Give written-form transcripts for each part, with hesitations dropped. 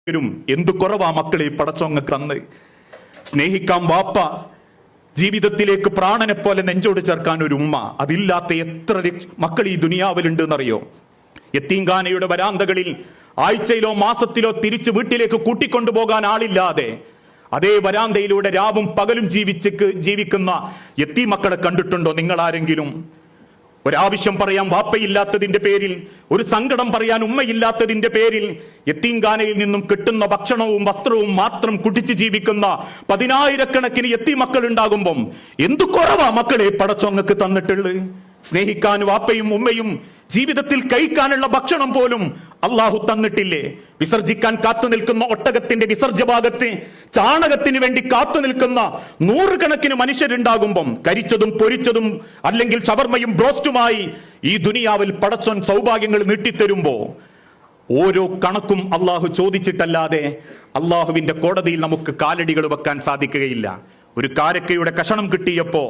എന്തു കുറവാ മക്കളെ പടച്ചോങ്ങക്ക് തന്ന്. സ്നേഹിക്കാം വാപ്പ, ജീവിതത്തിലേക്ക് പ്രാണനെ പോലെ നെഞ്ചോട് ചേർക്കാൻ ഒരു ഉമ്മ, അതില്ലാത്ത എത്ര മക്കൾ ഈ ദുനിയാവിലുണ്ട് എന്നറിയോ? യത്തീംഖാനയുടെ വരാന്തകളിൽ ആഴ്ചയിലോ മാസത്തിലോ തിരിച്ചു വീട്ടിലേക്ക് കൂട്ടിക്കൊണ്ടുപോകാൻ ആളില്ലാതെ അതേ വരാന്തയിലൂടെ രാവും പകലും ജീവിക്കുന്ന യത്തീം മക്കളെ കണ്ടിട്ടുണ്ടോ നിങ്ങൾ ആരെങ്കിലും? ഒരാവശ്യം പറയാൻ വാപ്പയില്ലാത്തതിന്റെ പേരിൽ, ഒരു സങ്കടം പറയാൻ ഉമ്മയില്ലാത്തതിന്റെ പേരിൽ യത്തീംഖാനയിൽ നിന്നും കിട്ടുന്ന ഭക്ഷണവും വസ്ത്രവും മാത്രം കുടിച്ച് ജീവിക്കുന്ന 10,000-കണക്കിന് യത്തീം മക്കൾ ഉണ്ടാകുമ്പം എന്തു കുറവാ മക്കളെ പടച്ചോങ്ങക്ക് തന്നിട്ടുള്ളത്? സ്നേഹിക്കാൻ വാപ്പയും ഉമ്മയും ജീവിതത്തിൽ കഴിക്കാനുള്ള ഭക്ഷണം പോലും അള്ളാഹു തന്നിട്ടില്ലേ? വിസർജിക്കാൻ കാത്തു നിൽക്കുന്ന ഒട്ടകത്തിന്റെ വിസർജ്യഭാഗത്ത് ചാണകത്തിന് വേണ്ടി കാത്തു നിൽക്കുന്ന 100 കണക്കിന് മനുഷ്യരുണ്ടാകുമ്പം കരിച്ചതും പൊരിച്ചതും അല്ലെങ്കിൽ ഷവർമയും ബ്രോസ്റ്റുമായി ഈ ദുനിയാവിൽ പടച്ചോൻ സൗഭാഗ്യങ്ങൾ നീട്ടിത്തരുമ്പോ ഓരോ കണക്കും അള്ളാഹു ചോദിച്ചിട്ടല്ലാതെ അള്ളാഹുവിന്റെ കോടതിയിൽ നമുക്ക് കാലടികൾ വെക്കാൻ സാധിക്കുകയില്ല. ഒരു കാരക്കയുടെ കഷണം കിട്ടിയപ്പോ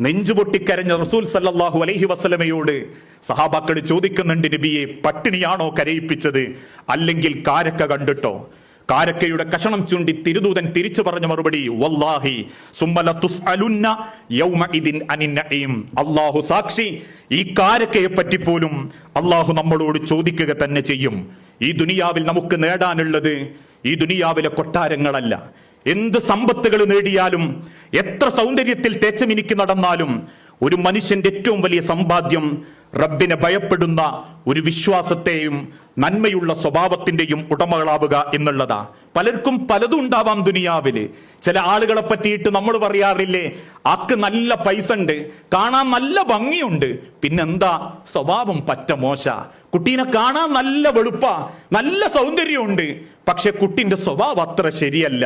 നെഞ്ചുപൊട്ടിക്കരഞ്ഞ റസൂൽ സല്ലല്ലാഹു അലൈഹി വസല്ലമയോട് സഹാബാക്കൾ ചോദിക്കുന്നുണ്ട്, നബിയെ പട്ടിണിയാണോ കരയിപ്പിച്ചത് അല്ലെങ്കിൽ കാരക്ക കണ്ടിട്ടോ? കാരക്കയുടെ കഷണം ചൂണ്ടി തിരുദൂതൻ തിരിച്ചു പറഞ്ഞ മറുപടി, വല്ലാഹി സുമ്മല തുസ്അലുന്ന യൗമഇദിൻ അനിൻ നഈം. അല്ലാഹു സാക്ഷി, ഈ കാരക്കയെ പറ്റി പോലും അല്ലാഹു നമ്മളോട് ചോദിക്കുക തന്നെ ചെയ്യും. ഈ ദുനിയാവിൽ നമുക്ക് നേടാനുള്ളത് ഈ ദുനിയാവിലെ കൊട്ടാരങ്ങളല്ല. എന്ത് സമ്പത്തുകൾ നേടിയാലും, എത്ര സൗന്ദര്യത്തിൽ തേച്ചമിനിക്ക് നടന്നാലും, ഒരു മനുഷ്യന്റെ ഏറ്റവും വലിയ സമ്പാദ്യം റബ്ബിനെ ഭയപ്പെടുന്ന ഒരു വിശ്വാസത്തെയും നന്മയുള്ള സ്വഭാവത്തിന്റെയും ഉടമകളാവുക എന്നുള്ളതാ. പലർക്കും പലതും ഉണ്ടാവാം ദുനിയാവില്. ചില ആളുകളെ പറ്റിയിട്ട് നമ്മൾ പറയാറില്ലേ, ആക്ക് നല്ല പൈസ ഉണ്ട്, കാണാൻ നല്ല ഭംഗിയുണ്ട്, പിന്നെന്താ സ്വഭാവം പറ്റ മോശ. കുട്ടീനെ കാണാൻ നല്ല വെളുപ്പ, നല്ല സൗന്ദര്യമുണ്ട്, പക്ഷെ കുട്ടിന്റെ സ്വഭാവം അത്ര ശരിയല്ല.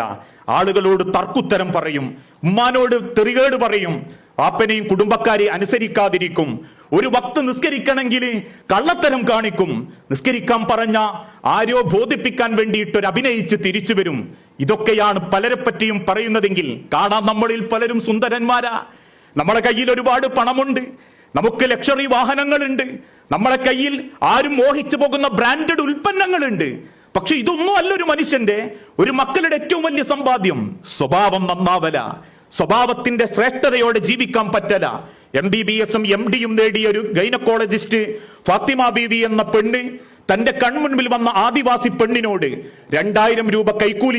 ആളുകളോട് തർക്കുത്തരം പറയും, ഉമ്മാനോട് തെറികേട് പറയും, ആപ്പനെയും കുടുംബക്കാരെ അനുസരിക്കാതിരിക്കും, ഒരു വക്ത് നിസ്കരിക്കണമെങ്കിൽ കള്ളത്തരം കാണിക്കും, നിസ്കരിക്കാൻ പറഞ്ഞ ആരോ ബോധിപ്പിക്കാൻ വേണ്ടിയിട്ട് അഭിനയിച്ച് തിരിച്ചു വരും. ഇതൊക്കെയാണ് പലരെ പറ്റിയും പറയുന്നതെങ്കിൽ കാണാൻ നമ്മളിൽ പലരും സുന്ദരന്മാരാ. നമ്മളെ കയ്യിൽ ഒരുപാട് പണമുണ്ട്, നമുക്ക് ലക്ഷറി വാഹനങ്ങളുണ്ട്, നമ്മളെ കയ്യിൽ ആരും മോഹിച്ചു പോകുന്ന ബ്രാൻഡഡ് ഉൽപ്പന്നങ്ങളുണ്ട്. പക്ഷെ ഇതൊന്നും അല്ല ഒരു മനുഷ്യന്റെ, ഒരു മക്കളുടെ ഏറ്റവും വലിയ സമ്പാദ്യം. സ്വഭാവം നന്നാവല, സ്വഭാവത്തിന്റെ ശ്രേഷ്ഠതയോടെ ജീവിക്കാൻ പറ്റല. MBBS-ഉം MD-യും നേടിയ ഒരു ഗൈനക്കോളജിസ്റ്റ് ഫാത്തിമ ബീവി എന്ന പെണ്ണ് തന്റെ കൺമുൻപിൽ വന്ന ആദിവാസി പെണ്ണിനോട് 2000 രൂപ കൈക്കൂലി